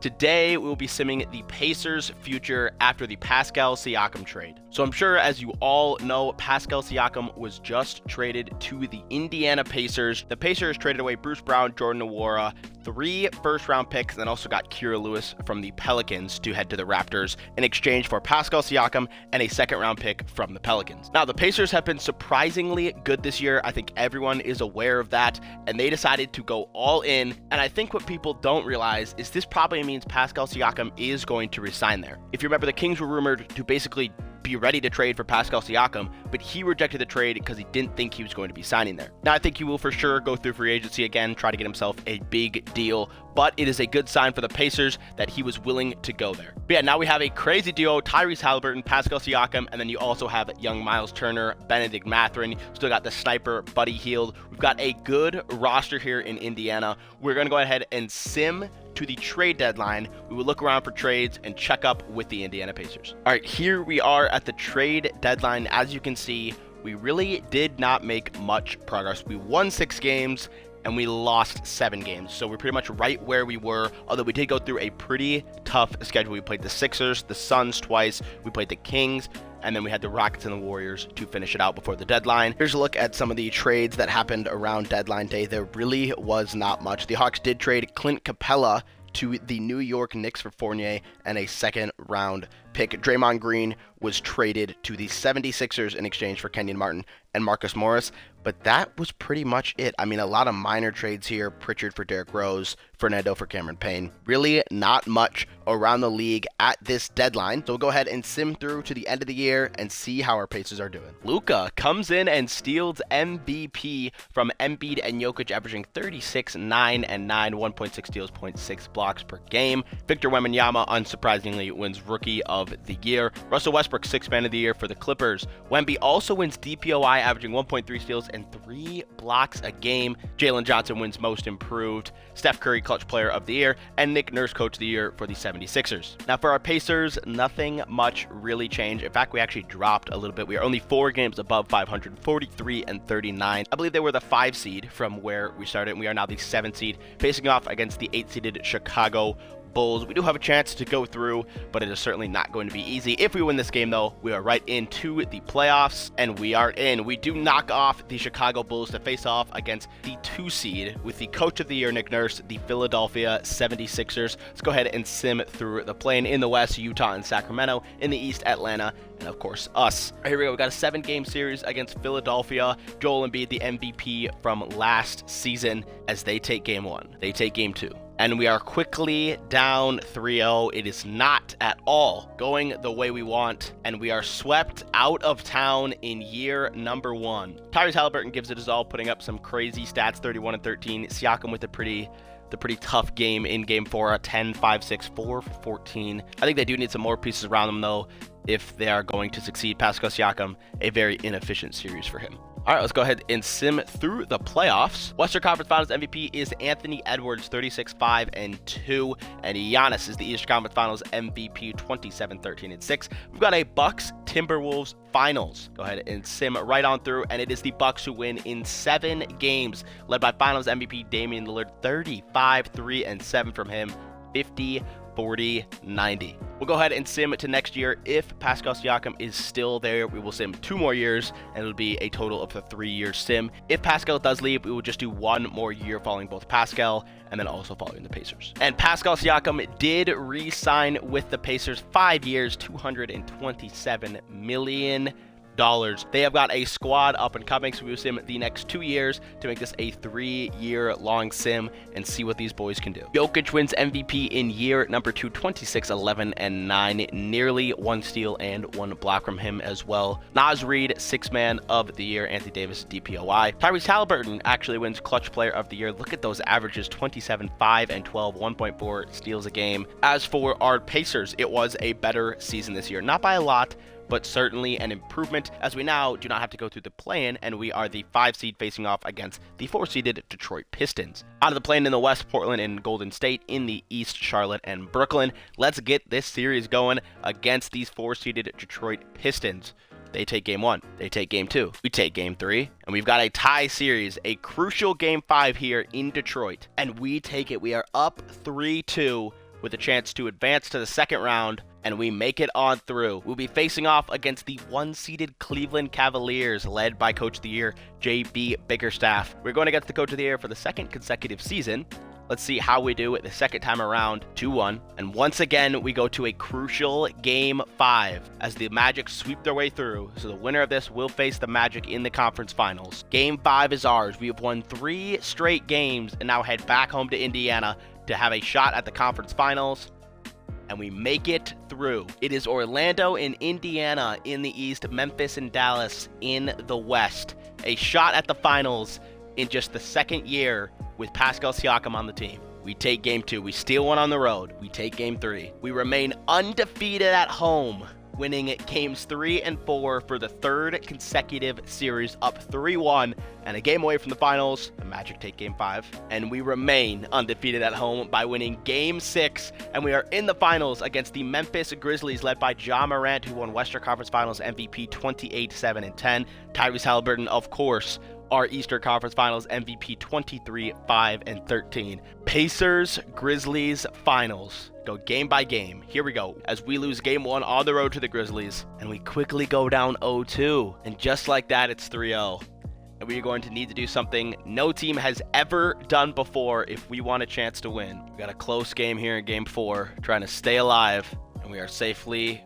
Today, we will be simming the Pacers' future after the Pascal Siakam trade. So I'm sure, as you all know, Pascal Siakam was just traded to the Indiana Pacers. The Pacers traded away Bruce Brown, Jordan Nwora, 3 first-round picks, and then also got Kira Lewis from the Pelicans to head to the Raptors in exchange for Pascal Siakam and a second-round pick from the Pelicans. Now, the Pacers have been surprisingly good this year. I think everyone is aware of that, and they decided to go all in. And I think what people don't realize is this probably means Pascal Siakam is going to resign there. If you remember, the Kings were rumored to basically be ready to trade for Pascal Siakam, but he rejected the trade because he didn't think he was going to be signing there. Now, I think he will for sure go through free agency again, try to get himself a big deal, but it is a good sign for the Pacers that he was willing to go there. But yeah, now we have a crazy duo, Tyrese Haliburton, Pascal Siakam, and then you also have young Miles Turner, Benedict Mathurin, still got the sniper, Buddy Hield. We've got a good roster here in Indiana. We're going to go ahead and sim to the trade deadline. We will look around for trades and check up with the Indiana Pacers. All right, here we are at the trade deadline. As you can see, we really did not make much progress. We won 6 games and we lost 7 games. So we're pretty much right where we were, although we did go through a pretty tough schedule. We played the Sixers, the Suns twice, we played the Kings, and then we had the Rockets and the Warriors to finish it out before the deadline. Here's a look at some of the trades that happened around deadline day. There really was not much. The Hawks did trade Clint Capella to the New York Knicks for Fournier and a second-round pick. Draymond Green was traded to the 76ers in exchange for Kenyon Martin and Marcus Morris, but that was pretty much it. I mean, a lot of minor trades here. Pritchard for Derrick Rose, Fernando for Cameron Payne. Really not much around the league at this deadline. So we'll go ahead and sim through to the end of the year and see how our Pacers are doing. Luka comes in and steals MVP from Embiid and Jokic, averaging 36, 9, and 9, 1.6 steals, 0.6 blocks per game. Victor Wembanyama, unsurprisingly, wins Rookie of the Year. Russell Westbrook, 6th Man of the Year for the Clippers. Wemby also wins DPOI, averaging 1.3 steals and 3 blocks a game. Jalen Johnson wins Most Improved. Steph Curry, Clutch Player of the Year, and Nick Nurse, Coach of the Year for the 76ers. Now for our Pacers, nothing much really changed. In fact, we actually dropped a little bit. We are only 4 games above 500, 43 and 39. I believe they were the 5 seed from where we started, and we are now the 7 seed, facing off against the 8 seeded Chicago Bulls. We do have a chance to go through, but it is certainly not going to be easy. If we win this game, though, we are right into the playoffs, and we are in. We do knock off the Chicago Bulls to face off against the 2 seed with the Coach of the Year, Nick Nurse, the Philadelphia 76ers. Let's go ahead and sim through the play-in. In the West, Utah and Sacramento. In the East, Atlanta, and of course us. Here we go. We got a 7-game series against Philadelphia. Joel Embiid, the MVP from last season, as they take game 1. They take game 2. And we are quickly down 3-0. It is not at all going the way we want, and we are swept out of town in year number 1. Tyrese Haliburton gives it his all, putting up some crazy stats, 31 and 13. Siakam with the pretty tough game in game 4, a 10, 5, 6, 4 for 14. I think they do need some more pieces around them, though, if they are going to succeed. Pascal Siakam, a very inefficient series for him. All right, let's go ahead and sim through the playoffs. Western Conference Finals MVP is Anthony Edwards, 36, 5, and 2. And Giannis is the Eastern Conference Finals MVP, 27, 13, and 6. We've got a Bucks Timberwolves Finals. Go ahead and sim right on through, and it is the Bucks who win in 7 games, led by Finals MVP Damian Lillard, 35, 3, and 7 from him, 50, 40, 90. We'll go ahead and sim to next year. If Pascal Siakam is still there, we will sim 2 more years, and it'll be a total of a 3-year sim. If Pascal does leave, we will just do 1 more year following both Pascal and then also following the Pacers. And Pascal Siakam did re-sign with the Pacers, 5 years, $227 million. They have got a squad up and coming, so we will sim the next 2 years to make this a 3-year long sim and see what these boys can do. Jokic wins MVP in year number 2, 26, 11, and 9. Nearly 1 steal and 1 block from him as well. Naz Reid, 6th Man of the Year. Anthony Davis, DPOI. Tyrese Haliburton actually wins Clutch Player of the Year. Look at those averages, 27, 5, and 12, 1.4 steals a game. As for our Pacers, it was a better season this year. Not by a lot, but certainly an improvement, as we now do not have to go through the play-in, and we are the 5 seed facing off against the 4-seeded Detroit Pistons. Out of the play-in in the West, Portland and Golden State. In the East, Charlotte and Brooklyn. Let's get this series going against these 4-seeded Detroit Pistons. They take game 1. They take game 2. We take game 3. And we've got a tie series, a crucial game 5 here in Detroit. And we take it. We are up 3-2 with a chance to advance to the second round, and we make it on through. We'll be facing off against the one-seeded Cleveland Cavaliers, led by Coach of the Year, JB Bickerstaff. We're going against the Coach of the Year for the second consecutive season. Let's see how we do it the second time around, 2-1. And once again, we go to a crucial Game 5 as the Magic sweep their way through. So the winner of this will face the Magic in the conference finals. Game 5 is ours. We have won 3 straight games and now head back home to Indiana to have a shot at the conference finals. And we make it through. It is Orlando and Indiana in the East, Memphis and Dallas in the West. A shot at the finals in just the second year with Pascal Siakam on the team. We take Game 2. We steal one on the road. We take Game 3. We remain undefeated at home, winning Games 3 and 4 for the third consecutive series, up 3-1, and a game away from the finals. The Magic take Game 5. And we remain undefeated at home by winning Game 6, and we are in the finals against the Memphis Grizzlies, led by Ja Morant, who won Western Conference Finals MVP 28, 7, and 10. Tyrese Halliburton, of course, our Eastern Conference Finals MVP 23, 5, and 13. Pacers, Grizzlies, Finals. Go game by game. Here we go. As we lose Game 1 on the road to the Grizzlies, and we quickly go down 0-2. And just like that, it's 3-0. And we are going to need to do something no team has ever done before if we want a chance to win. We got a close game here in Game 4, trying to stay alive. And we are safely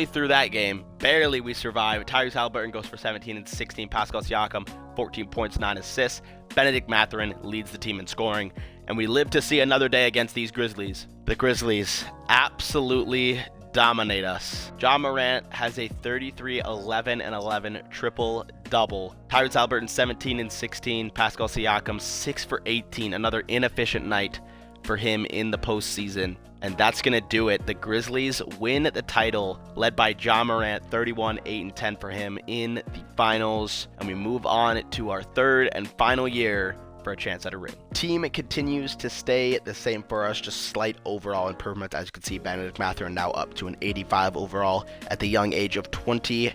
through that game. Barely we survive. Tyrese Halliburton goes for 17 and 16. Pascal Siakam, 14 points, 9 assists. Bennedict Mathurin leads the team in scoring. And we live to see another day against these Grizzlies. The Grizzlies absolutely dominate us. Ja Morant has a 33, 11, and 11 triple-double. Tyrese Halliburton, 17 and 16. Pascal Siakam, 6 for 18. Another inefficient night for him in the postseason. And that's going to do it. The Grizzlies win the title, led by Ja Morant, 31, 8, and 10 for him in the finals. And we move on to our third and final year for a chance at a ring. Team continues to stay the same for us, just slight overall improvement. As you can see, Bennedict Mathurin now up to an 85 overall at the young age of 23.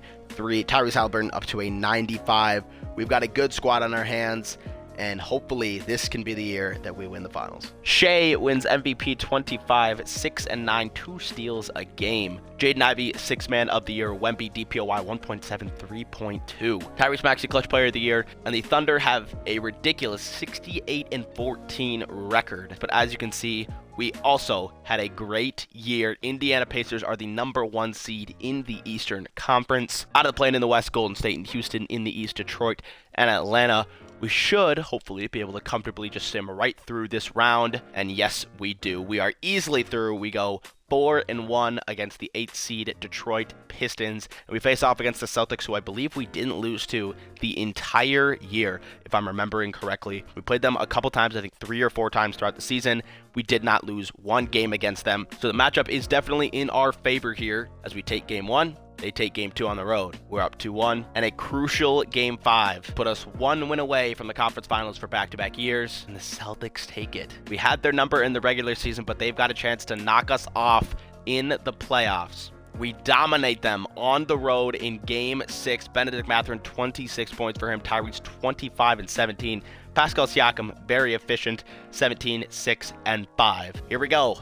Tyrese Halliburton up to a 95. We've got a good squad on our hands, and hopefully this can be the year that we win the finals. Shea wins MVP 25, 6 and 9, 2 steals a game. Jaden Ivey, 6th man of the year. Wemby DPOY 1.7, 3.2. Tyrese Maxey Clutch Player of the Year. And the Thunder have a ridiculous 68 and 14 record. But as you can see, we also had a great year. Indiana Pacers are the #1 seed in the Eastern Conference. Out of the play-in in the West, Golden State and Houston in the East, Detroit and Atlanta. We should hopefully be able to comfortably just sim right through this round. And yes, we do. We are easily through. We go 4-1 against the 8th seed Detroit Pistons. And we face off against the Celtics, who I believe we didn't lose to the entire year, if I'm remembering correctly. We played them a couple times, I think 3 or 4 times throughout the season. We did not lose one game against them. So the matchup is definitely in our favor here as we take Game 1. They take Game 2 on the road. We're up 2-1. And a crucial Game 5 put us 1 win away from the conference finals for back-to-back years. And the Celtics take it. We had their number in the regular season, but they've got a chance to knock us off in the playoffs. We dominate them on the road in Game 6. Bennedict Mathurin, 26 points for him. Tyrese, 25 and 17. Pascal Siakam, very efficient, 17, 6, and 5. Here we go.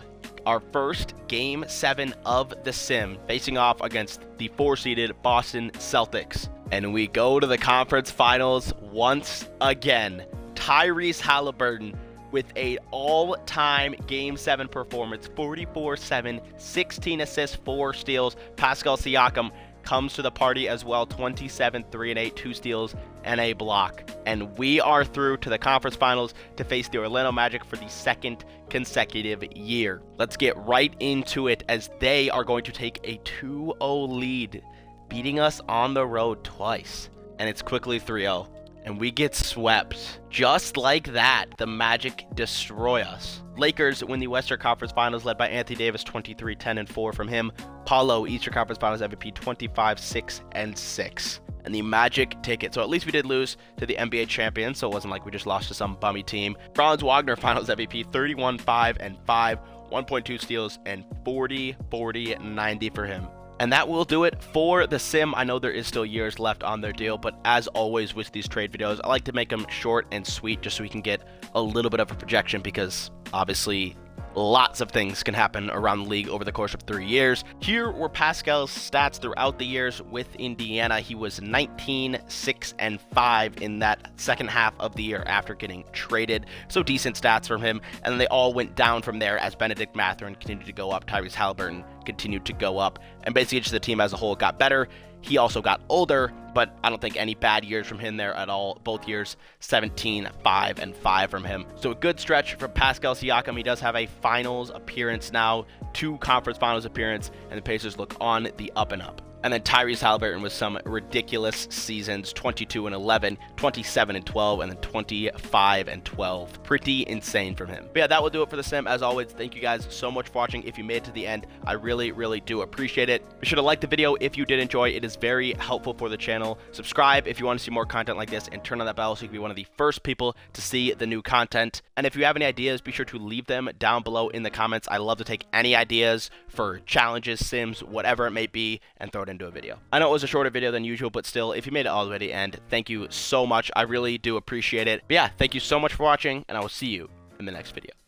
Our first Game 7 of the sim, facing off against the 4-seeded Boston Celtics. And we go to the conference finals once again. Tyrese Halliburton with an all-time Game 7 performance, 44-7, 16 assists, 4 steals. Pascal Siakam comes to the party as well, 27, 3 and 8, 2 steals, and a block. And we are through to the conference finals to face the Orlando Magic for the second consecutive year. Let's get right into it as they are going to take a 2-0 lead, beating us on the road twice. And it's quickly 3-0. And we get swept. Just like that, the Magic destroy us. Lakers win the Western Conference Finals, led by Anthony Davis, 23, 10, and 4 from him. Paulo, Eastern Conference Finals MVP, 25, 6, and 6. And the Magic take it. So at least we did lose to the NBA champions, so it wasn't like we just lost to some bummy team. Franz Wagner, Finals MVP, 31, 5, and 5, 1.2 steals, and 40, 40, 90 for him. And that will do it for the sim. I know there is still years left on their deal, but as always with these trade videos, I like to make them short and sweet just so we can get a little bit of a projection, because obviously lots of things can happen around the league over the course of 3 years. Here were Pascal's stats throughout the years with Indiana. He was 19, 6, and 5 in that second half of the year after getting traded. So decent stats from him. And then they all went down from there as Benedict Mathurin continued to go up, Tyrese Halliburton continued to go up, and basically just the team as a whole got better. He also got older, but I don't think any bad years from him there at all. Both years, 17, 5, and 5 from him. So a good stretch from Pascal Siakam. He does have a finals appearance now, 2 conference finals appearance, and the Pacers look on the up and up. And then Tyrese Halliburton with some ridiculous seasons, 22 and 11, 27 and 12, and then 25 and 12. Pretty insane from him. But yeah, that will do it for the sim. As always, thank you guys so much for watching. If you made it to the end, I really, really do appreciate it. Be sure to like the video if you did enjoy. It is very helpful for the channel. Subscribe if you want to see more content like this, and turn on that bell so you can be one of the first people to see the new content. And if you have any ideas, be sure to leave them down below in the comments. I love to take any ideas for challenges, sims, whatever it may be, and throw it into a video. I know it was a shorter video than usual, but still, if you made it all the way to the end, thank you so much. I really do appreciate it. But yeah, thank you so much for watching, and I will see you in the next video.